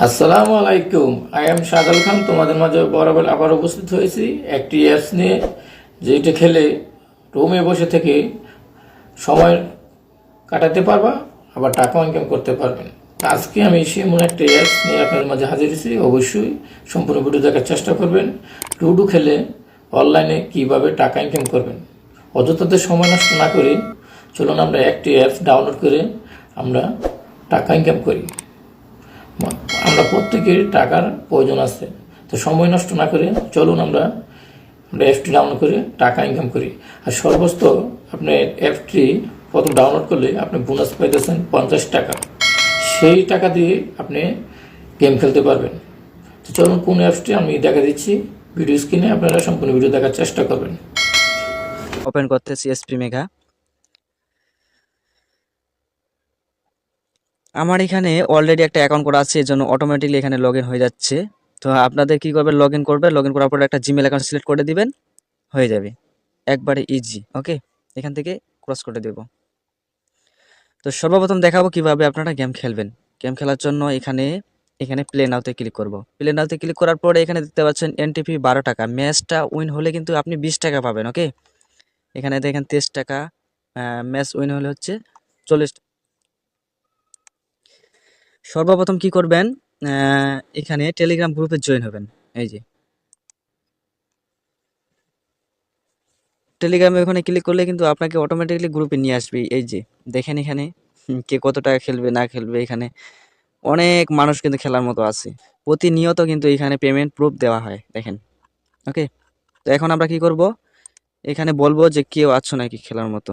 আসসালামু আলাইকুম। I am সাদাল খান, তোমাদের মাঝে বরাবর আবার উপস্থিত হয়েছি একটি অ্যাপস নিয়ে, যেটা খেলে রুমে বসে থেকে সময় কাটাতে পারবা, আবার টাকা ইনকাম করতে পারবেন। আজকে আমি সেমন একটা অ্যাপস নিয়ে আপনার মাঝে হাজির হয়েছি। অবশ্যই সম্পূর্ণ ভিডিও দেখার চেষ্টা করবেন। লুডো খেলে অনলাইনে কিভাবে টাকা ইনকাম করবেন, অযথাতে সময় নষ্ট না করে চলুন আমরা একটি অ্যাপস ডাউনলোড করে আমরা টাকা ইনকাম করি। আমরা প্রত্যেকের টাকার প্রয়োজন আছে, তো সময় নষ্ট না করে চলুন আমরা অ্যাপটি ডাউনলোড করে টাকা ইনকাম করি। আর সর্বোচ্চ আপনি অ্যাপটি প্রথম ডাউনলোড করলে আপনি বোনাস পাইতেছেন 50 টাকা। সেই টাকা দিয়ে আপনি গেম খেলতে পারবেন। তো চলুন কোন অ্যাপসটি আমি দেখা দিচ্ছি ভিডিও স্ক্রিনে, আপনারা সম্পূর্ণ ভিডিও দেখার চেষ্টা করবেন। ওপেন করতে সিএসপি মেঘা। আমার এখানে অলরেডি একটা অ্যাকাউন্ট করা আছে, এর জন্য অটোমেটিকলি এখানে লগ ইন হয়ে যাচ্ছে। তো আপনাদের কি করবেন, লগ ইন করবেন, লগ ইন করার পর একটা জিমেল অ্যাকাউন্ট সিলেক্ট করে দিবেন, হয়ে যাবে একবারে ইজি। ওকে, এখান থেকে ক্রস করে দেব। তো সর্বপ্রথম দেখাবো কিভাবে আপনারা গেম খেলবেন। গেম খেলার জন্য এখানে এখানে প্লে নাওতে ক্লিক করব। প্লে নাওতে ক্লিক করার পরে এখানে দেখতে পাচ্ছেন এনটিপি 12 টাকা। ম্যাচটা উইন হলে কিন্তু আপনি 20 টাকা পাবেন। ওকে, এখানে দেখেন 23 টাকা, ম্যাচ উইন হলে হচ্ছে 40। সর্বপ্রথম কি করবেন, এখানে টেলিগ্রাম গ্রুপে জয়েন হবেন। এই যে টেলিগ্রামে ওখানে ক্লিক করলে কিন্তু আপনাকে অটোমেটিকলি গ্রুপে নিয়ে আসবে। এই যে দেখেন এখানে কে কত টাকা খেলবে না খেলবে, এখানে অনেক মানুষ কিন্তু খেলার মতো আছে। প্রতিনিয়ত কিন্তু এখানে পেমেন্ট প্রুফ দেওয়া হয়, দেখেন। ওকে, তো এখন আমরা কি করব, এখানে বলবো যে কেউ আছো নাকি খেলার মতো।